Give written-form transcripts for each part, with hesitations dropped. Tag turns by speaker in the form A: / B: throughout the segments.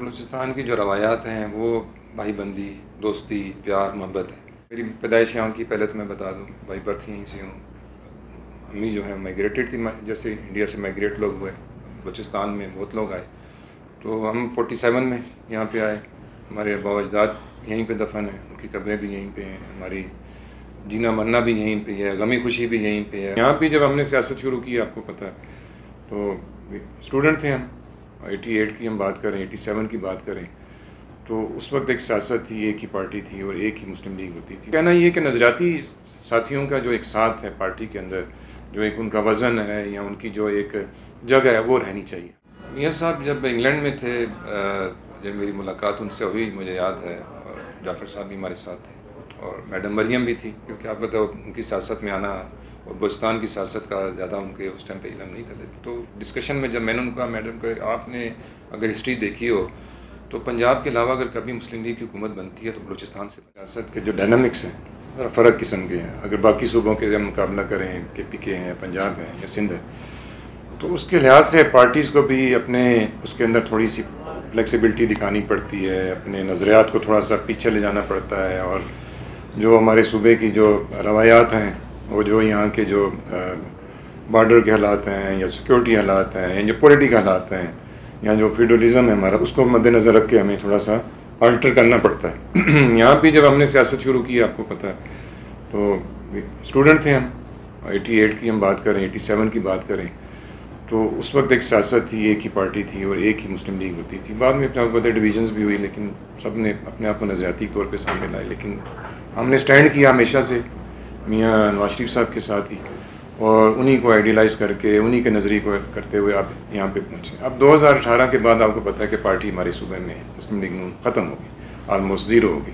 A: بلوچستان کی جو روایات ہیں وہ بھائی بندی، دوستی، پیار، محبت ہے۔ میری پیدائش یہاں کی، پہلے تو میں بتا دوں، بائی برتھ یہیں سے ہوں۔ امی جو ہیں مائگریٹڈ تھی، جیسے انڈیا سے مائگریٹ لوگ ہوئے، بلوچستان میں بہت لوگ آئے، تو ہم 47 میں یہاں پہ آئے۔ ہمارے آباء و اجداد یہیں پہ دفن ہیں، ان کی قبریں بھی یہیں پہ ہیں، ہماری جینا مرنا بھی یہیں پہ ہے، غمی خوشی بھی یہیں پہ ہے۔ یہاں پہ جب ہم نے سیاست شروع کی، آپ کو پتہ ہے، تو اسٹوڈنٹ تھے ہم، 88 کی ہم بات کریں، 87 کی بات کریں، تو اس وقت ایک سیاست تھی، ایک ہی پارٹی تھی اور ایک ہی مسلم لیگ ہوتی تھی۔ کہنا یہ کہ نظریاتی ساتھیوں کا جو ایک ساتھ ہے پارٹی کے اندر، جو ایک ان کا وزن ہے یا ان کی جو ایک جگہ ہے، وہ رہنی چاہیے۔ میاں صاحب جب انگلینڈ میں تھے، جب میری ملاقات ان سے ہوئی، مجھے یاد ہے، اور جعفر صاحب بھی ہمارے ساتھ تھے اور میڈم مریم بھی تھی، کیونکہ آپ بتاؤ ان کی سیاست میں آنا اور بلوچستان کی سیاست کا زیادہ ان کے اس ٹائم پہ علم نہیں تھا۔ تو ڈسکشن میں جب میں نے ان کو کہا، میڈم کہ آپ نے اگر ہسٹری دیکھی ہو تو پنجاب کے علاوہ اگر کبھی مسلم لیگ کی حکومت بنتی ہے تو بلوچستان سے سیاست کے جو ڈائنامکس ہیں ذرا فرق قسم کے ہیں۔ اگر باقی صوبوں کے ہم مقابلہ کریں، کے پی کے ہیں، پنجاب ہے یا سندھ ہے، تو اس کے لحاظ سے پارٹیز کو بھی اپنے اس کے اندر تھوڑی سی فلیکسیبلٹی دکھانی پڑتی ہے، اپنے نظریات کو تھوڑا سا پیچھے لے جانا پڑتا ہے، اور جو ہمارے صوبے کی جو روایات ہیں، وہ جو یہاں کے جو بارڈر کے حالات ہیں یا سیکورٹی حالات ہیں یا جو پولیٹیکل حالات ہیں یا جو فیوڈلزم ہے ہمارا، اس کو مد نظر رکھ کے ہمیں تھوڑا سا آلٹر کرنا پڑتا ہے۔ یہاں پہ جب ہم نے سیاست شروع کی، آپ کو پتہ ہے، تو اسٹوڈنٹ تھے ہم، 88 کی ہم بات کریں، 87 کی بات کریں، تو اس وقت ایک سیاست تھی، ایک ہی پارٹی تھی اور ایک ہی مسلم لیگ ہوتی تھی۔ بعد میں اپنے آپ کو پتہ ڈویژنز بھی ہوئی، لیکن سب نے اپنے آپ کو نظریاتی طور پہ سامنے لائے، لیکن ہم نے سٹینڈ کیا ہمیشہ سے میاں نواز شریف صاحب کے ساتھ ہی، اور انہی کو آئیڈیلائز کر کے، انہی کے نظریے کو کرتے ہوئے اب یہاں پہ پہنچے۔ اب 2018 کے بعد آپ کو پتہ ہے کہ پارٹی ہمارے صوبے میں مسلم لیگ نون ختم ہو گئی، آلموسٹ زیرو ہو گئی،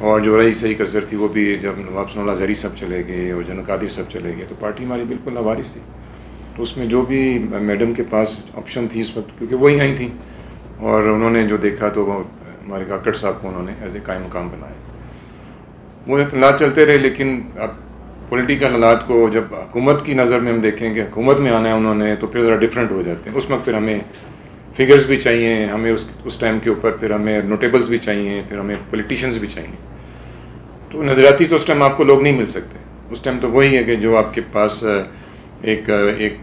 A: اور جو رہی صحیح کثر تھی وہ بھی جب نواب ثناء اللہ زہری صاحب چلے گئے اور جنرل قادری صاحب چلے گئے، تو پارٹی ہماری بالکل لاوارث تھی۔ تو اس میں جو بھی میڈم کے پاس آپشن تھی اس وقت، کیونکہ وہی آئی تھیں، اور انہوں نے جو دیکھا تو وہ ہمارے کاکڑ صاحب کو انہوں نے ایز اے قائم مقام بنایا۔ وہ اختلاف چلتے رہے، لیکن اب پولیٹیکل حالات کو جب حکومت کی نظر میں ہم دیکھیں کہ حکومت میں آنا ہے انہوں نے، تو پھر ذرا ڈفرینٹ ہو جاتے ہیں۔ اس وقت پھر ہمیں فگرز بھی چاہیے، ہمیں اس ٹائم کے اوپر پھر ہمیں نوٹیبلز بھی چاہیے، پھر ہمیں پولیٹیشنز بھی چاہیے۔ تو نظریاتی تو اس ٹائم آپ کو لوگ نہیں مل سکتے، اس ٹائم تو وہی ہے کہ جو آپ کے پاس ایک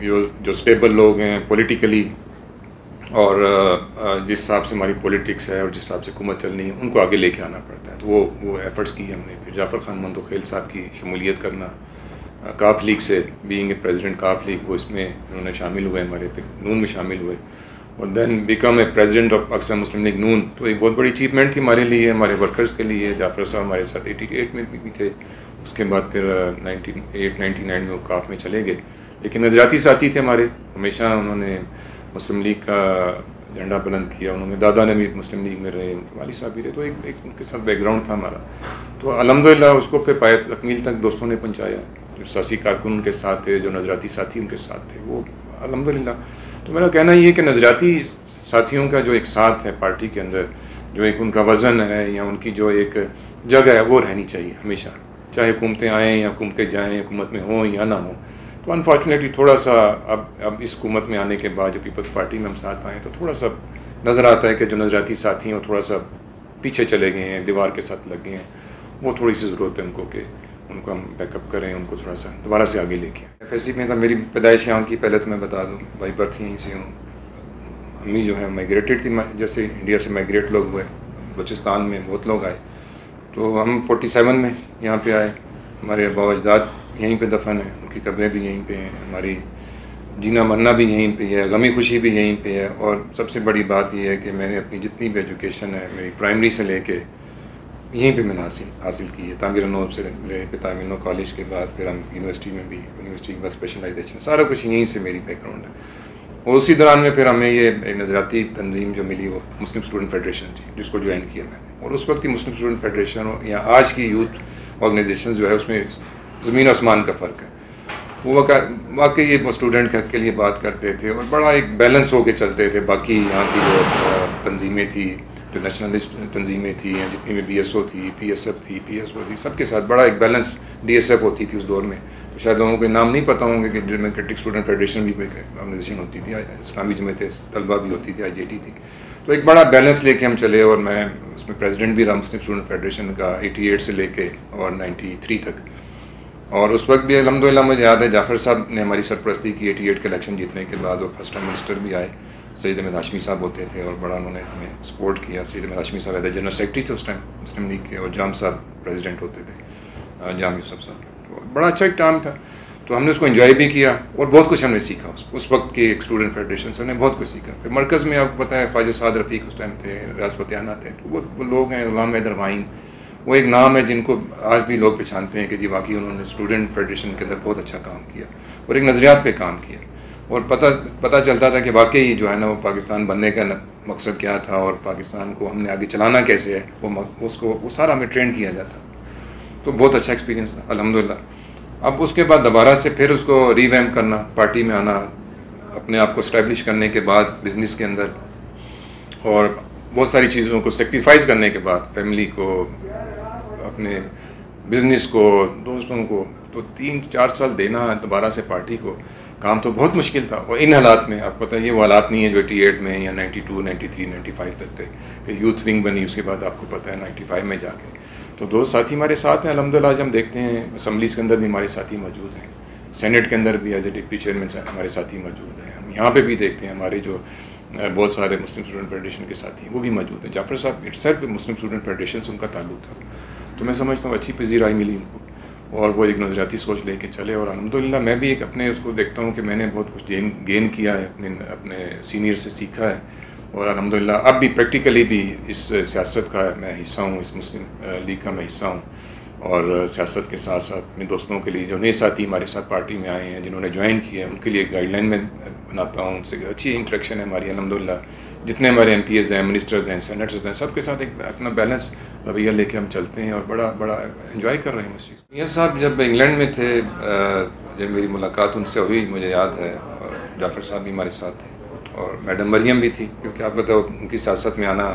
A: جو اسٹیبل لوگ ہیں پولیٹیکلی، اور جس حساب سے ہماری پولیٹکس ہے اور جس حساب سے حکومت چلنی ہے، ان کو آگے لے کے آنا پڑتا ہے۔ تو وہ ایفرٹس کی ہم نے۔ پھر جعفر خان منتوخیل صاحب کی شمولیت کرنا، کاف لیگ سے، بینگ اے پریزیڈنٹ کاف لیگ، وہ اس میں انہوں نے شامل ہوئے، ہمارے نون میں شامل ہوئے، اور then became a president of Pakistan Muslim League Noon. تو ایک بہت بڑی اچیومنٹ تھی ہمارے لیے، ہمارے ورکرز کے لیے۔ جعفر صاحب ہمارے ساتھ 88 میں بھی تھے، اس کے بعد پھر 99 میں وہ کاف میں چلے گئے، لیکن نظریاتی ساتھی تھے ہمارے، ہمیشہ انہوں نے مسلم لیگ کا جھنڈا بلند کیا۔ انہوں نے دادا نے بھی مسلم لیگ میں رہے، ان کے والد صاحب بھی رہے، تو ایک ان کے ساتھ بیک گراؤنڈ تھا ہمارا۔ تو الحمدللہ اس کو پھر پائے تکمیل تک دوستوں نے پہنچایا، جو سیاسی کارکن ان کے ساتھ تھے، جو نظریاتی ساتھی ان کے ساتھ تھے، وہ الحمدللہ۔ تو میرا کہنا یہ ہے کہ نظریاتی ساتھیوں کا جو ایک ساتھ ہے پارٹی کے اندر، جو ایک ان کا وزن ہے یا ان کی جو ایک جگہ ہے، وہ رہنی چاہیے ہمیشہ، چاہے حکومتیں آئیں یا حکومتیں جائیں، حکومت میں ہوں یا نہ ہوں۔ تو انفارچونیٹلی تھوڑا سا اب اس حکومت میں آنے کے بعد جو پیپلز پارٹی میں ہم ساتھ آئے، تو تھوڑا سا نظر آتا ہے کہ جو نظریاتی ساتھی ہیں وہ تھوڑا سا پیچھے چلے گئے ہیں، دیوار کے ساتھ لگ گئے ہیں۔ وہ تھوڑی سی ضرورت ہے ان کو کہ ان کو ہم بیک اپ کریں، ان کو تھوڑا سا دوبارہ سے آگے لے کے آئیں۔ FSC میں تھا، میری پیدائش یہاں کی، پہلے تو میں بتا دوں، بائی برتھ یہیں سے ہوں۔ امی جو ہیں مائگریٹڈ تھی، جیسے انڈیا سے مائگریٹ لوگ ہوئے، بلوچستان میں بہت لوگ آئے، تو ہم 47 میں یہاں پہ آئے۔ ہمارے آباء و اجداد یہیں پہ دفن ہیں، ان کی قبریں بھی یہیں پہ ہیں، ہماری جینا مرنا بھی یہیں پہ ہے، غمی خوشی بھی یہیں پہ ہے، اور سب سے بڑی بات یہ ہے کہ میں نے اپنی جتنی بھی ایجوکیشن ہے، میری پرائمری سے لے کے یہیں پہ میں نے حاصل کی ہے۔ تعمیر نو سے میرے پہ تعمیر نو کالج کے بعد پھر ہم یونیورسٹی میں بھی، یونیورسٹی کے بعد اسپیشلائزیشن، سارا کچھ یہیں سے میری بیک گراؤنڈ ہے۔ اور اسی دوران میں پھر ہمیں یہ ایک نظریاتی تنظیم جو ملی، وہ مسلم اسٹوڈنٹ فیڈریشن تھی، جس کو جوائن کیا میں نے۔ اور اس وقت کی مسلم اسٹوڈنٹ فیڈریشن یا آج کی یوتھ آرگنائزیشن جو ہے، اس میں زمین آسمان کا فرق ہے۔ وہ واقعی یہ اسٹوڈنٹ کے حق کے لیے بات کرتے تھے، اور بڑا ایک بیلنس ہو کے چلتے تھے۔ باقی یہاں کی جو تنظیمیں تھیں، جو نیشنلسٹ تنظیمیں تھیں، جتنی بھی BSO تھی، PSF تھی، PSO تھی، سب کے ساتھ بڑا ایک بیلنس DSF ہوتی تھی اس دور میں۔ تو شاید لوگوں کے نام نہیں پتہ ہوں گے کہ ڈیموکریٹک اسٹوڈنٹ فیڈریشن بھی ایک آرگنائزیشن ہوتی تھی، اسلامی جماعت طلبہ بھی ہوتی تھی، IJT تھی۔ تو ایک بڑا بیلنس لے کے ہم چلے، اور میں اس میں پریزیڈنٹ بھی رہا مسلم اسٹوڈنٹ فیڈریشن کا 88 سے لے کے اور 93 تک. اور اس وقت بھی الحمدللہ مجھے یاد ہے جعفر صاحب نے ہماری سرپرستی کی 88 کے الیکشن جیتنے کے بعد، اور فرسٹ ٹائم منسٹر بھی آئے. سید احمد ہاشمی صاحب ہوتے تھے اور بڑا انہوں نے ہمیں سپورٹ کیا. سید احمد ہاشمی صاحب ایز جنرل سیکرٹری تھے اس ٹائم مسلم لیگ کے، اور جام صاحب پریزیڈنٹ ہوتے تھے، جام یوسف صاحب. بڑا اچھا ایک ٹائم تھا، تو ہم نے اس کو انجوائے بھی کیا اور بہت کچھ ہم نے سیکھا. اس وقت کے ایک اسٹوڈنٹ فیڈریشن سے ہم نے بہت کچھ سیکھا. پھر مرکز میں آپ کو پتہ ہے خواجہ سعد رفیق اس ٹائم تھے، ریاض فتح تھے. وہ لوگ ہیں، غلام حیدر وائن، وہ ایک نام ہے جن کو آج بھی لوگ پہچانتے ہیں کہ جی واقعی انہوں نے اسٹوڈنٹ فیڈریشن کے اندر بہت اچھا کام کیا اور ایک نظریات پہ کام کیا. اور پتہ چلتا تھا کہ واقعی جو ہے نا وہ پاکستان بننے کا مقصد کیا تھا، اور پاکستان کو ہم نے آگے چلانا کیسے ہے، وہ سارا ہمیں ٹرین کیا جاتا. تو بہت اچھا ایکسپیرینس تھا الحمدللہ. اب اس کے بعد دوبارہ سے پھر اس کو ریویمپ کرنا، پارٹی میں آنا، اپنے آپ کو اسٹیبلش کرنے کے بعد بزنس کے اندر، اور بہت ساری چیزوں کو سیکریفائز کرنے کے بعد، فیملی کو، اپنے بزنس کو، دوستوں کو، تو 3-4 سال دینا دوبارہ سے پارٹی کو، کام تو بہت مشکل تھا. اور ان حالات میں آپ کو پتہ ہے یہ وہ حالات نہیں ہیں جو 88 میں یا 92, 93, 95 تک تھے کہ یوتھ ونگ بنی. اس کے بعد آپ کو پتہ ہے 95 میں جا کے تو دوست ساتھی ہمارے ساتھ ہیں الحمدللہ. آج ہم دیکھتے ہیں اسمبلیز کے اندر بھی ہمارے ساتھی موجود ہیں، سینٹ کے اندر بھی ایز اے ڈپٹی چیئرمین ہمارے ساتھی موجود ہیں. ہم یہاں پہ بھی دیکھتے ہیں ہمارے جو بہت سارے مسلم اسٹوڈنٹ فیڈریشن کے ساتھی وہ بھی موجود ہیں. جعفر صاحب it self Muslim student federation سے ان کا تعلق تھا. تو میں سمجھتا ہوں اچھی پذیرائی ملی ان کو، اور وہ ایک نظریاتی سوچ لے کے چلے. اور الحمدللہ میں بھی ایک اپنے اس کو دیکھتا ہوں کہ میں نے بہت کچھ گین کیا ہے، اپنے سینئر سے سیکھا ہے. اور الحمدللہ اب بھی پریکٹیکلی بھی اس سیاست کا میں حصہ ہوں، اس مسلم لیگ کا میں حصہ ہوں. اور سیاست کے ساتھ ساتھ اپنے دوستوں کے لیے جو نئے ساتھی ہمارے ساتھ پارٹی میں آئے ہیں، جنہوں نے جوائن کیا ہے، ان کے لیے ایک گائیڈ لائن میں بناتا ہوں. ان سے اچھی انٹریکشن ہے ہماری الحمدللہ. جتنے ہمارے ایم پی ایز ہیں، منسٹرز ہیں، سینیٹرز ہیں، سب کے ساتھ ایک اپنا بیلنس رویہ لے کے ہم چلتے ہیں، اور بڑا انجوائے کر رہے ہیں اس چیز. میاں صاحب جب انگلینڈ میں تھے، جب میری ملاقات ان سے ہوئی مجھے یاد ہے، اور جعفر صاحب بھی ہمارے ساتھ تھے، اور میڈم مریم بھی تھی، کیونکہ آپ بتاؤ ان کی سیاست میں آنا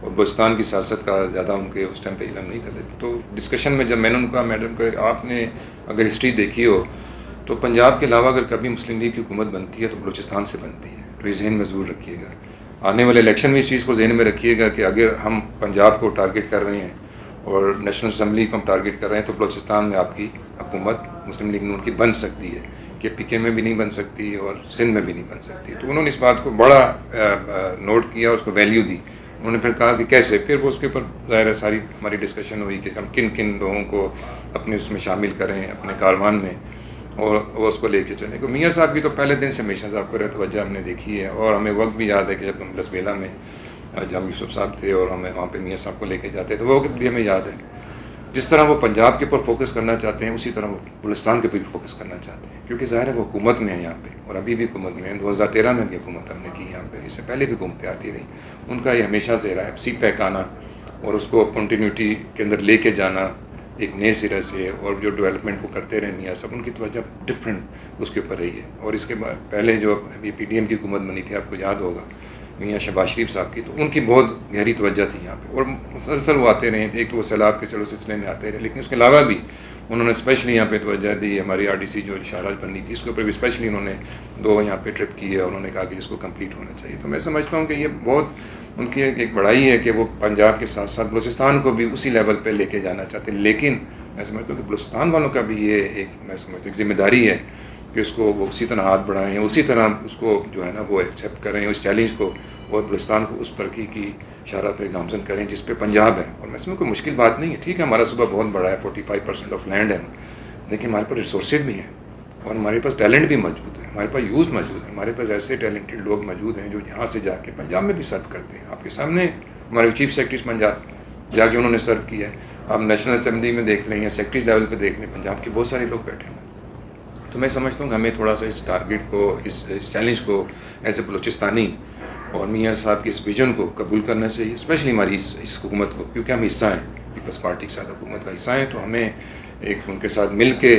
A: اور بلوچستان کی سیاست کا زیادہ ان کے اس ٹائم پہ علم نہیں تھا. تو ڈسکشن میں جب میں نے ان کو کہا میڈم کہ آپ نے اگر ہسٹری دیکھی ہو تو پنجاب کے علاوہ اگر کبھی مسلم لیگ کی حکومت بنتی ہے تو بلوچستان سے بنتی ہے. تو یہ ذہن میں ضرور رکھیے گا، آنے والے الیکشن میں اس چیز کو ذہن میں رکھیے گا کہ اگر ہم پنجاب کو ٹارگٹ کر رہے ہیں اور نیشنل اسمبلی کو ہم ٹارگٹ کر رہے ہیں تو بلوچستان میں آپ کی حکومت مسلم لیگ نون کی بن سکتی ہے، کہ پی کے میں بھی نہیں بن سکتی اور سندھ میں بھی نہیں بن سکتی. تو انہوں نے اس بات کو بڑا نوٹ کیا، اس کو ویلیو دی. انہوں نے پھر کہا کہ کیسے، پھر وہ اس کے اوپر ظاہر ہے ساری ہماری ڈسکشن ہوئی کہ ہم کن کن لوگوں کو اپنے اس میں شامل کریں اپنے کاروان میں، اور وہ اس کو لے کے چلیں. کہ میاں صاحب کی تو پہلے دن سے ہمیشہ صاحب کو توجہ ہم نے دیکھی ہے. اور ہمیں وقت بھی یاد ہے کہ جب ہم لسبیلا میں جام یوسف صاحب تھے اور ہمیں وہاں پہ میاں صاحب کو لے کے جاتے تو وہ بھی ہمیں یاد ہے. جس طرح وہ پنجاب کے اوپر فوکس کرنا چاہتے ہیں اسی طرح وہ بلوچستان کے اوپر بھی فوکس کرنا چاہتے ہیں، کیونکہ ظاہر ہے وہ حکومت میں ہیں یہاں پہ، اور ابھی بھی حکومت میں ہیں. 2013 میں بھی حکومت ہم نے کی یہاں پہ، اس سے پہلے بھی حکومتیں آتی رہیں. ان کا یہ ہمیشہ سے رہا ہے سی پیک آنا اور اس کو کنٹینیوٹی کے اندر لے کے جانا ایک نئے سرے سے، اور جو ڈیولپمنٹ وہ کرتے رہے میاں صاحب، ان کی توجہ ڈفرینٹ اس کے اوپر رہی ہے. اور اس کے بعد پہلے جو ابھی پی ڈی ایم کی حکومت بنی تھی آپ کو یاد ہوگا میاں شہباز شریف صاحب کی، تو ان کی بہت گہری توجہ تھی یہاں پہ، اور مسلسل وہ آتے رہے. ایک تو وہ سیلاب کے چلو سلسلے میں آتے رہے، لیکن اس کے علاوہ بھی انہوں نے اسپیشلی یہاں پہ توجہ دی. ہماری آر ڈی سی جو شاہراج بننی تھی اس کے اوپر بھی اسپیشلی انہوں نے 2 یہاں پہ ٹرپ کی ہے، انہوں نے کہا کہ جس کو کمپلیٹ ہونا چاہیے. تو میں سمجھتا ہوں کہ یہ بہت ان کی ایک بڑائی ہے کہ وہ پنجاب کے ساتھ ساتھ بلوچستان کو بھی اسی لیول پہ لے کے جانا چاہتے ہیں. لیکن میں سمجھتا ہوں کہ بلوچستان والوں کا بھی یہ ایک میں سمجھتا ہوں ایک ذمہ داری ہے کہ اس کو وہ اسی طرح ہاتھ بڑھائیں، اسی طرح اس کو جو ہے نا وہ ایکسیپٹ کریں اس چیلنج کو، اور بلوچستان کو اس ترقی کی شاہراہ پہ گامزن کریں جس پہ پنجاب ہے. اور میں سمجھوں کوئی مشکل بات نہیں ہے. ٹھیک ہے ہمارا صوبہ بہت بڑا ہے، 45% آف لینڈ ہے، لیکن ہمارے پاس ریسورسز بھی ہیں اور ہمارے پاس ٹیلنٹ بھی موجود ہے، ہمارے پاس یوز موجود ہے، ہمارے پاس ایسے ٹیلنٹڈ لوگ موجود ہیں جو یہاں سے جا کے پنجاب میں بھی سرو کرتے ہیں. آپ کے سامنے ہمارے چیف سیکرٹریز پنجاب جا کے انہوں نے سرو کیا ہے. آپ نیشنل اسمبلی میں دیکھ لیں یا سیکرٹریز لیول پہ دیکھ لیں، پنجاب کے بہت سارے لوگ بیٹھے ہیں. تو میں سمجھتا ہوں کہ ہمیں تھوڑا سا اس ٹارگیٹ کو، اس چیلنج کو ایز اے بلوچستانی اور میاں صاحب کی اس ویژن کو قبول کرنا چاہیے، اسپیشلی ہماری اس حکومت کو، کیونکہ ہم حصہ ہیں پیپلز پارٹی کے ساتھ حکومت کا حصہ ہیں. تو ہمیں ایک ان کے ساتھ مل کے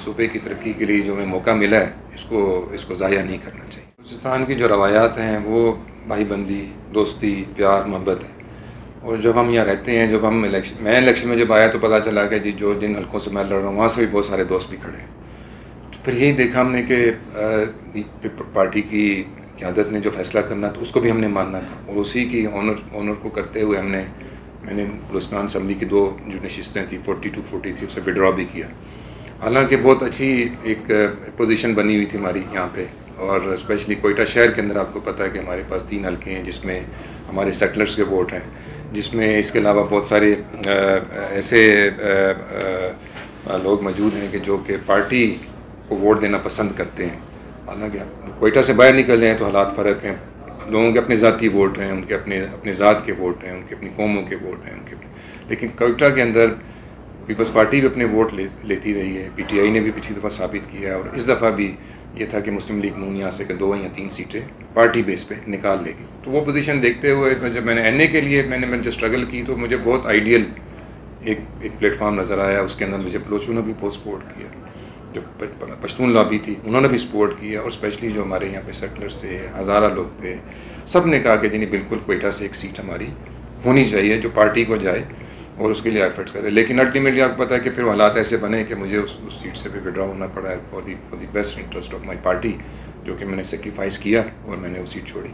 A: صوبے کی ترقی کے لیے جو ہمیں موقع ملا ہے اس کو ضائع نہیں کرنا چاہیے. بلوچستان کی جو روایات ہیں وہ بھائی بندی، دوستی، پیار، محبت ہے. اور جب ہم یہاں رہتے ہیں، جب ہم میں الیکشن میں جب آیا تو پتہ چلا کہ جو جن حلقوں سے میں لڑ رہا ہوں وہاں سے بھی بہت سارے دوست بھی کھڑے ہیں. تو پھر یہی دیکھا ہم نے کہ پارٹی کی قیادت نے جو فیصلہ کرنا تھا اس کو بھی ہم نے ماننا تھا، اور اسی کی آنر کو کرتے ہوئے میں نے بلوچستان اسمبلی کی 2 جو نشستیں تھیں 42-40 تھی، اسے وڈرا بھی کیا. حالانکہ بہت اچھی ایک پوزیشن بنی ہوئی تھی ہماری یہاں پہ، اور اسپیشلی کوئٹہ شہر کے اندر آپ کو پتہ ہے کہ ہمارے پاس 3 حلقے ہیں جس میں ہمارے سیٹلرز کے ووٹ ہیں، جس میں اس کے علاوہ بہت سارے ایسے لوگ موجود ہیں جو کہ پارٹی کو ووٹ دینا پسند کرتے ہیں. حالانکہ کوئٹہ سے باہر نکل رہے ہیں تو حالات فرق ہیں، لوگوں کے اپنے ذاتی ووٹ ہیں، ان کے اپنے ذات کے ووٹ ہیں، ان کے اپنی قوموں کے ووٹ ہیں، لیکن کوئٹہ کے اندر پیپلز پارٹی بھی اپنے ووٹ لیتی رہی ہے. PTI نے بھی پچھلی دفعہ ثابت کیا ہے، اور اس دفعہ بھی یہ تھا کہ مسلم لیگ نون یہاں سے کہ 2 یا 3 سیٹیں پارٹی بیس پہ نکال لے گی. تو وہ پوزیشن دیکھتے ہوئے جب میں نے NA کے لیے میں نے جو اسٹرگل کی تو مجھے بہت آئیڈیل ایک پلیٹ فارم نظر آیا. اس کے اندر مجھے بلوچوں نے بھی بہت سپورٹ کیا، جو پشتون لابی تھی انہوں نے بھی سپورٹ کیا، اور اسپیشلی جو ہمارے یہاں پہ سیٹلرز تھے، ہزارہ لوگ تھے، سب نے کہا کہ جی بالکل کوئٹہ سے ایک سیٹ ہماری ہونی چاہیے جو پارٹی کو جائے اور اس کے لیے ایفرٹس کرے. لیکن الٹیمیٹلی آپ کو پتہ ہے کہ پھر حالات ایسے بنے کہ مجھے اس سیٹ سے بھی وڈرا ہونا پڑا ہے for the best interest of my party, جو کہ میں نے سیکریفائس کیا اور میں نے وہ سیٹ چھوڑی.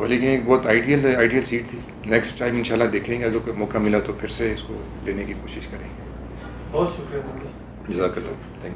A: لیکن ایک بہت آئیڈیل سیٹ تھی. نیکسٹ ٹائم انشاءاللہ دیکھیں گے، اگر کوئی موقع ملا تو پھر سے اس کو لینے کی کوشش کریں گے.
B: بہت شکریہ.
A: جزاک اللہ.